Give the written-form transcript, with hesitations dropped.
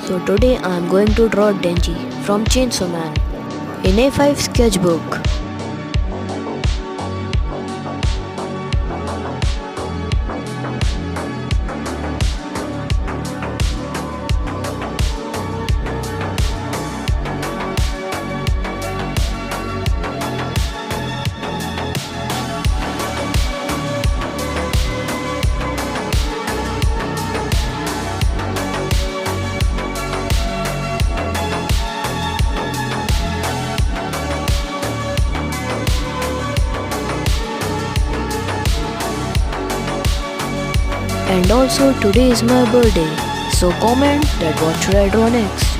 So today I am going to draw Denji from Chainsaw Man in A5 sketchbook. And also today is my birthday, so comment that what should I draw next.